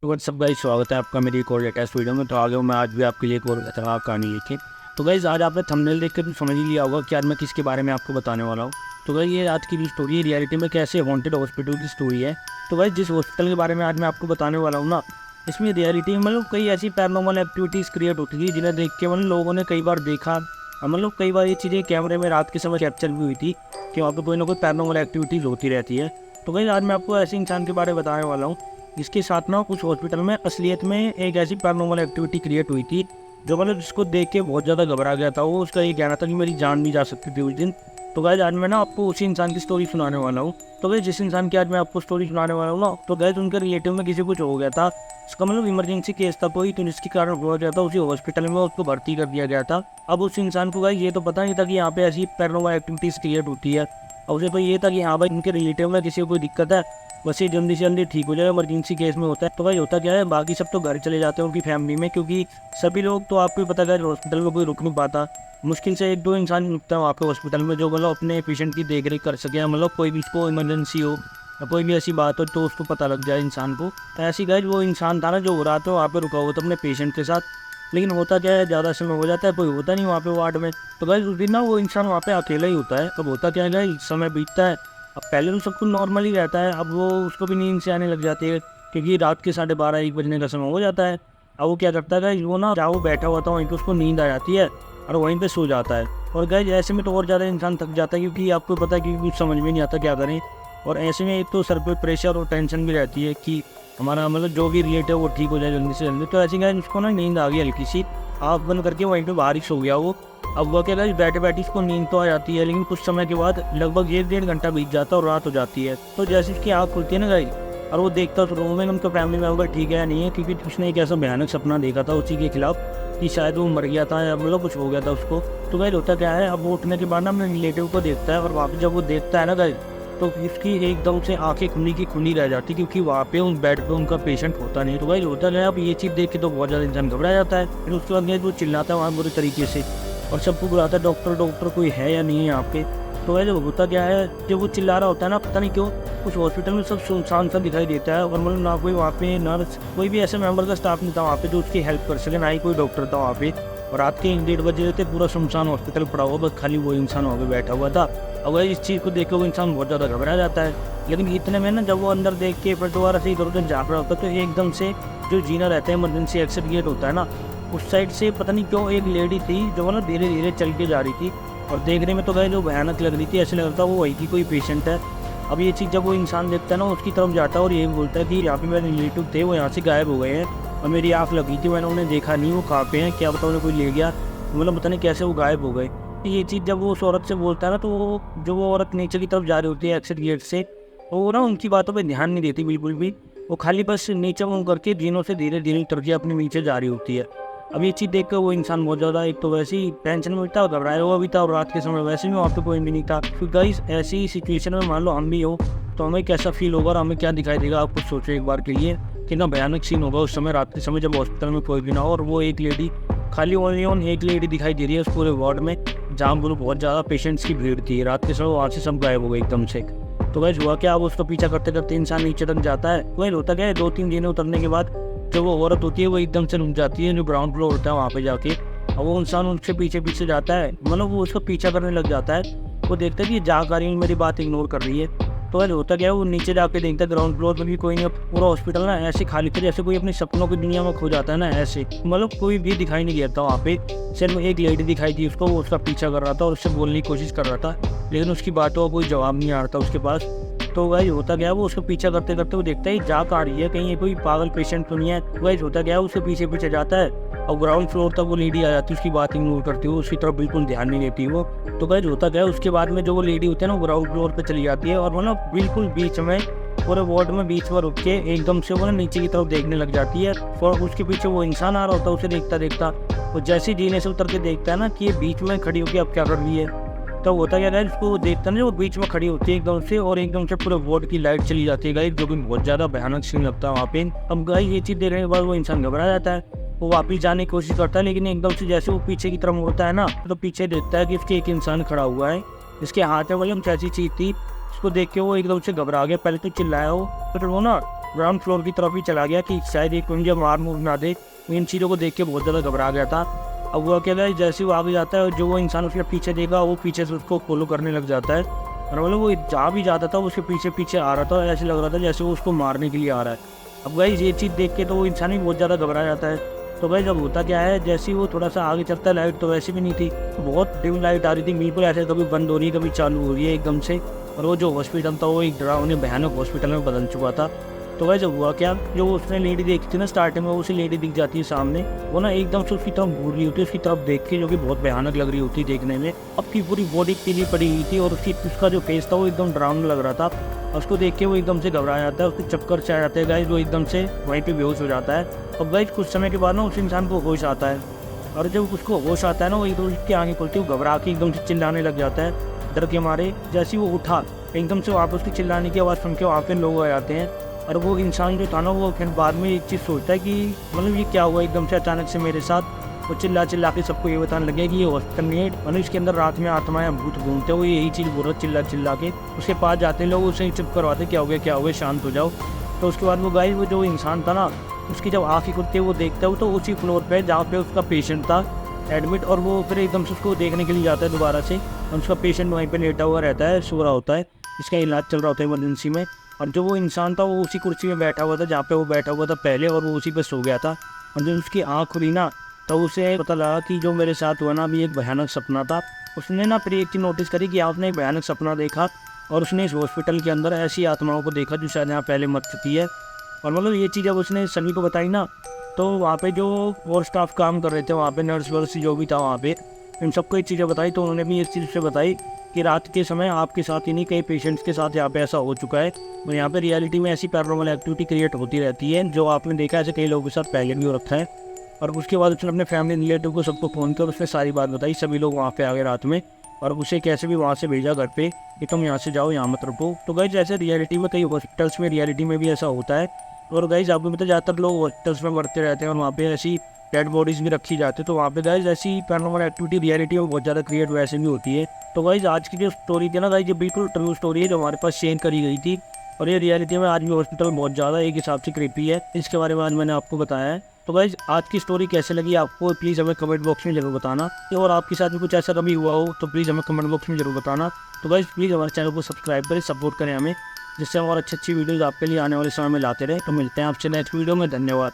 तो WhatsApp guys, स्वागत है आपका मेरी एक और लेटेस्ट वीडियो में। तो आगे मैं आज भी आपके लिए एक और खतरनाक कहानी लेके। तो गाइस, आज आपने थंबनेल देख के तो समझ ही लिया होगा कि आज मैं किसके बारे में आपको बताने वाला हूँ। तो गाइस, ये आज की जो स्टोरी है रियलिटी में कैसे हॉन्टेड हॉस्पिटल की स्टोरी है। तो गाइस, जिस हॉस्पिटल के बारे में आज मैं आपको बताने वाला हूँ ना, इसमें रियलिटी में मतलब कई ऐसी पैरानॉर्मल एक्टिविटीज़ क्रिएट होती थी जिन्हें देख के मतलब लोगों ने कई बार देखा। और मतलब कई बार ये चीज़ें कैमरे में रात के समय कैप्चर भी हुई थी कि वहाँ पर कोई ना कोई पैरानॉर्मल एक्टिविटीज़ होती रहती है। तो गाइस, आज मैं आपको ऐसे इंसान के बारे में बताने वाला हूँ जिसके साथ ना उस हॉस्पिटल में असलियत में एक ऐसी पैरानॉर्मल एक्टिविटी क्रिएट हुई थी जो मतलब जिसको देख के बहुत ज़्यादा घबरा गया था। वो उसका ये कहना था कि मेरी जान भी जा सकती थी उस दिन। तो गाइस, आज मैं ना आपको उसी इंसान की स्टोरी सुनाने वाला हूँ। तो गाइस, जिस इंसान की आज मैं आपको स्टोरी सुनाने वाला हूँ ना, तो गाइस उनके रिलेटिव में किसी कुछ हो गया था। उसका मतलब इमरजेंसी केस था कोई, तो जिसके कारण हुआ गया था उसी हॉस्पिटल में उसको भर्ती कर दिया गया था। अब उस इंसान को गाइस ये तो पता नहीं था कि यहाँ पे ऐसी पैरानॉर्मल एक्टिविटीज़ क्रिएट होती है। और उसे तो ये था कि हाँ भाई, उनके रिलेटिव में किसी को कोई दिक्कत है, बस ये जल्दी से जल्दी ठीक हो जाए, इमरजेंसी केस में होता है। तो भाई होता क्या है, बाकी सब तो घर चले जाते हैं उनकी फैमिली में, क्योंकि सभी लोग तो आपको पता है हॉस्पिटल में कोई रुक नहीं पाता। मुश्किल से एक दो इंसान रुकता है वहाँ पे हॉस्पिटल में जो मतलब अपने पेशेंट की देख रेख कर सके। मतलब कोई भी इसको इमरजेंसी हो या कोई भी ऐसी बात हो तो उसको पता लग जाए इंसान को। तो ऐसी गाइस वो इंसान था ना जो हो रहा था वहाँ पे रुका हुआ था अपने पेशेंट के साथ। लेकिन होता क्या है, ज़्यादा समय हो जाता है, कोई होता नहीं वहाँ पे वार्ड में। तो गाइस उस दिन ना वो इंसान वहाँ पे अकेला ही होता है। अब होता क्या है गाइस, समय बीतता है। अब पहले तो सब कुछ नॉर्मल ही रहता है, अब वो उसको भी नींद से आने लग जाती है क्योंकि रात के 12:30-1 बजने का समय हो जाता है। अब वो क्या करता है गाइस, वो ना जहाँ वो बैठा हुआ था वहीं पे उसको नींद आ जाती है और वहीं पे सो जाता है। और गाइस ऐसे में तो और ज़्यादा इंसान थक जाता है क्योंकि आपको पता है कि कुछ समझ में नहीं आता क्या करें। और ऐसे में एक तो सर पे प्रेशर और टेंशन भी रहती है कि हमारा मतलब जो भी रिलेटिव है वो ठीक हो जाए जल्दी से जल्दी। तो ऐसे गाइस उसको ना नींद आ गई हल्की सी, आँख बंद करके वहीं पे बाहर ही सो गया वो। अब वो क्या गाइस, बैठे बैठे इसको नींद तो आ जाती है, लेकिन कुछ समय के बाद लगभग 1-1.5 घंटा बीत जाता है और रात हो जाती है। तो जैसे उसकी आँख खुलती है ना गाइस, और वो देखता है उस रूम में उनका फैमिली मेम्बर ठीक है या नहीं है, क्योंकि उसने एक ऐसा भयानक सपना देखा था उसी के खिलाफ कि शायद वो मर गया था या मतलब कुछ हो गया था उसको। तो गाइस होता क्या है, अब वो उठने के बाद ना अपने रिलेटिव को देखता है और वहाँ पे जब वो देखता है ना गाइस, तो इसकी एकदम से आंखें खुली की खुली रह जाती क्योंकि वहाँ पे उस बेड पे उनका पेशेंट होता नहीं। तो गाइस होता क्या है, अब ये चीज़ देख के तो बहुत ज़्यादा इंसान घबरा जाता है। फिर उसके बाद गाइस वो चिल्लाता है वहाँ बुरी तरीके से और सबको बुलाता है, डॉक्टर डॉक्टर कोई है या नहीं है यहाँ पे। तो वैसे होता क्या है, जब वो चिल्ला रहा होता है ना, पता नहीं क्यों उस हॉस्पिटल में सब सुनसान सा दिखाई देता है। और मतलब ना कोई वहाँ पे नर्स, कोई भी ऐसे मेंबर का स्टाफ नहीं था वहाँ पे जो उसकी हेल्प कर सके, ना ही कोई डॉक्टर था वहाँ पे। और रात के 1-1:30 बजे थे, पूरा सुनसान हॉस्पिटल पड़ा हुआ, बस खाली वो इंसान वहाँ पे बैठा हुआ था। अगर इस चीज़ को देख के वो इंसान बहुत ज़्यादा घबरा जाता है। लेकिन इतने में ना जब वो अंदर देख के फिर दोबारा से इधर उधर झाँक रहा होता है, तो एकदम से जो जीना रहता है इमरजेंसी एक्सिट गेट होता है ना, उस साइड से पता नहीं क्यों एक लेडी थी जो मतलब धीरे धीरे चल के जा रही थी। और देखने में तो गए जो भयानक लग रही थी, ऐसे लग रहा था वो वही की कोई पेशेंट है। अब ये चीज़ जब वो इंसान देखता है ना, उसकी तरफ जाता है और यही बोलता है कि यहाँ पे मेरे रिलेटिव थे, वो यहाँ से गायब हो गए हैं और मेरी आँख लगी थी, मैंने उन्हें देखा नहीं, वो कहाँ पे हैं, क्या पता उन्हें कोई ले गया, मतलब पता नहीं कैसे वो गायब हो गए। ये चीज़ जब वो उस औरत से बोलता है ना, तो वो जो वो औरत नीचे की तरफ जा रही होती है एक्सिट गेट से, तो वो ना उनकी बातों पे ध्यान नहीं देती बिल्कुल भी। वो खाली बस नीचे मुँह करके जीनों से धीरे धीरे उतर के अपने नीचे जा रही होती है। अब ये चीज़ देखकर वो इंसान बहुत ज़्यादा एक तो वैसे ही टेंशन में था, घबराया हुआ भी था, और रात के समय वैसे भी वहाँ पे कोई भी नहीं था। तो गाइस ऐसी सिचुएशन में मान लो हम भी हो तो हमें कैसा फील होगा और हमें क्या दिखाई देगा, आप कुछ सोचो एक बार के लिए। कितना भयानक सीन होगा उस समय रात के समय जब हॉस्पिटल में कोई भी ना हो और वो एक लेडी, खाली ओनली ऑन एक लेडी दिखाई दे रही है उस पूरे वार्ड में जहाँ बहुत ज़्यादा पेशेंट्स की भीड़ थी। रात के समय वहाँ से सब गायब हो गए एकदम से। तो वैसे हुआ क्या, अब उसका पीछा करते करते इंसान नीचे तक जाता है। वही होता क्या है, 2-3 जीने उतरने के बाद जो वो औरत होती है वो एकदम से रुक जाती है, जो ग्राउंड फ्लोर होता है वहाँ पे जाके। और वो इंसान उसके पीछे पीछे जाता है, मतलब वो उसका पीछा करने लग जाता है। वो देखता है कि जा कर रही मेरी बात इग्नोर कर रही है। तो वैसे होता क्या है, वो नीचे जाके देखता है ग्राउंड फ्लोर पर भी कोई नहीं। पूरा हॉस्पिटल ना ऐसे खाली था जैसे कोई अपने सपनों की दुनिया में खो जाता है ना, ऐसे मतलब कोई भी दिखाई नहीं देता वहाँ पे। सिर्फ एक लेडी दिखाई थी उसको, वो उसका पीछा कर रहा था और उससे बोलने की कोशिश कर रहा था, लेकिन उसकी बातों का कोई जवाब नहीं आ रहा था उसके पास। तो गाइस होता गया, वो उसको पीछा करते करते वो देखता है जा आ रही है, कहीं ये कोई पागल पेशेंट तो नहीं है। गाइस होता गया, उसके पीछे पीछे जाता है और ग्राउंड फ्लोर तक वो लेडी आ जाती है, उसकी बात इग्नोर करती है, उसकी तरफ बिल्कुल ध्यान नहीं देती वो। तो गाइस होता गया, उसके बाद में जो वो लेडी होती है ना, वो ग्राउंड फ्लोर पे चली जाती है और मतलब बिल्कुल बीच में पूरे वार्ड में बीच में रुक के एकदम से वो ना नीचे की तरफ देखने लग जाती है। और उसके पीछे वो इंसान आ रहा होता है, उसे देखता देखता वो जैसे जीने से उतर के देखता है ना कि ये बीच में खड़ी होकर अब क्या कर रही है। तो होता क्या है, उसको देखता ना वो बीच में खड़ी होती है एकदम से, और एकदम से पूरे वार्ड की लाइट चली जाती है गाइस, जो कि बहुत ज़्यादा भयानक सीन लगता है वहाँ पे। अब गाइस ये चीज़ देखने के बाद वो इंसान घबरा जाता है, वो वापस जाने की कोशिश करता है, लेकिन एकदम से जैसे वो पीछे की तरफ होता है ना, तो पीछे देखता है कि उसके एक इंसान खड़ा हुआ है जिसके हाथ में वही ऐसी चीज़ थी। उसको देख के वो एकदम से घबरा गया, पहले तो चिल्लाया वो, फिर वो ना ग्राउंड फ्लोर की तरफ ही चला गया कि शायद एक मुझे मार मूर ना दे। इन चीज़ों को देख के बहुत ज़्यादा घबरा गया था। अब वो अकेला है, जैसे वो आगे जाता है जो वो इंसान उसके पीछे देखा वो पीछे से उसको फॉलो करने लग जाता है। और मतलब वो जहाँ भी जाता था उसके पीछे पीछे आ रहा था, ऐसे लग रहा था जैसे वो उसको मारने के लिए आ रहा है। अब गाइस ये चीज़ देख के तो वो इंसान ही बहुत ज़्यादा घबरा जाता है। तो गाइस अब होता क्या है, जैसे ही वो थोड़ा सा आगे चलता है, लाइट तो वैसे भी नहीं थी, बहुत डिम लाइट आ रही थी, बिल्कुल ऐसे कभी बंद हो रही है कभी चालू हो रही है एकदम से। और वो जो हॉस्पिटल था वो एक डरावने भयानक हॉस्पिटल में बदल चुका था। तो वह जब हुआ क्या, जो उसने लेडी देखी थी ना स्टार्टिंग में, उसी लेडी दिख जाती है सामने, वो ना एकदम से उसकी तरफ घूर रही होती है, उसकी तरफ देख के, जो कि बहुत भयानक लग रही होती है देखने में। अब की पूरी बॉडी पीली पड़ी हुई थी और उसका जो फेस था वो एकदम डरावना लग रहा था। और उसको देख के वो एकदम से घबरा जाता है, उसको चक्कर से आ जाते हैं गाइस, वो एकदम से वहीं पे बेहोश हो जाता है। और गाइस कुछ समय के बाद ना उस इंसान को होश आता है, और जब उसको होश आता है ना, वो एकदम उसकी आंखें खुलती है, वो घबरा के एकदम से चिल्लाने लग जाता है डर के मारे। जैसे ही वो उठा, एकदम से वापस उसकी चिल्लाने की आवाज़ सुन के वहाँ पे लोग आ जाते हैं। और वो इंसान जो था ना, वो फिर बाद में एक चीज़ सोचता है कि मतलब ये क्या हुआ एकदम से अचानक से मेरे साथ। वो चिल्ला चिल्ला के सबको ये बताने लगे कि ये हॉस्पिटल नहीं है, मतलब इसके अंदर रात में आत्माएं भूत घूमते हो, यही चीज़ बोल रहा चिल्ला चिल्ला के। उसके पास जाते हैं लोग, उसे चुप करवाते, क्या हो गया शांत हो जाओ। तो उसके बाद वो गाइस, वो जो इंसान था ना, उसकी जब आँखें खुलती है वो देखता है, तो उसी फ्लोर पर जहाँ पे उसका पेशेंट था एडमिट, और वो फिर एकदम से उसको देखने के लिए जाता है दोबारा से। और उसका पेशेंट वहीं पर लेटा हुआ रहता है, सो रहा होता है, इसका इलाज चल रहा होता है इमरजेंसी में। और जो वो इंसान था वो उसी कुर्सी में बैठा हुआ था जहाँ पे वो बैठा हुआ था पहले, और वो उसी पे सो गया था। और जब उसकी आँख खुली ना, तो उसे पता लगा कि जो मेरे साथ हुआ ना अभी एक भयानक सपना था। उसने ना फिर एक चीज़ नोटिस करी कि आपने एक भयानक सपना देखा, और उसने इस हॉस्पिटल के अंदर ऐसी आत्माओं को देखा जो शायद यहाँ पहले मर चुकी है। और मतलब ये चीज़ जब उसने सनी को बताई ना, तो वहाँ पे जो और स्टाफ काम कर रहे थे वहाँ पे, नर्स वर्स जो भी था वहाँ पे, इन सबको ये चीज़ें बताई। तो उन्होंने भी इस चीज़ से बताई कि रात के समय आपके साथ ही नहीं, कई पेशेंट्स के साथ यहाँ पे ऐसा हो चुका है। और यहाँ पे रियलिटी में ऐसी पैरानॉर्मल एक्टिविटी क्रिएट होती रहती है, जो आपने देखा ऐसे कई लोगों के साथ पहले भी हो रखा है। और उसके बाद उसने अपने फैमिली रिलेटिव को सबको फ़ोन कर उसने सारी बात बताई। सभी लोग वहाँ पे आ गए रात में, और उसे कैसे भी वहाँ से भेजा घर पे कि तुम यहाँ से जाओ, यहाँ मत रुको। तो गाइस जैसे रियलिटी में कई हॉस्पिटल्स में रियलिटी में भी ऐसा होता है। और गाइस आपको पता, ज़्यादातर लोग हॉस्पिटल्स में मरते रहते हैं और वहाँ पे ऐसी डेड बॉडीज़ भी रखी जाती है। तो वहाँ पे गाइस ऐसी पैरानॉर्मल एक्टिविटी रियलिटी में बहुत ज़्यादा क्रिएट वैसे भी होती है। तो गाइस आज की जो स्टोरी थी ना गाइस, ये बिल्कुल ट्रू स्टोरी है जो हमारे पास शेयर करी गई थी। और ये रियलिटी में आज भी हॉस्पिटल बहुत ज़्यादा एक हिसाब से क्रीपी है, इसके बारे में आज मैंने आपको बताया है। तो गाइस आज की स्टोरी कैसे लगी आपको, प्लीज़ हमें कमेंट बॉक्स में जरूर बताना। और आपके साथ भी कुछ ऐसा कभी हुआ हो तो प्लीज़ हमें कमेंट बॉक्स में जरूर बताना। तो गाइस प्लीज़ हमारे चैनल को सब्सक्राइब करें, सपोर्ट करें हमें, जिससे हम और अच्छी वीडियोज़ आपके लिए आने वाले समय में लाते रहे। तो मिलते हैं आपसे नेक्स्ट वीडियो में, धन्यवाद।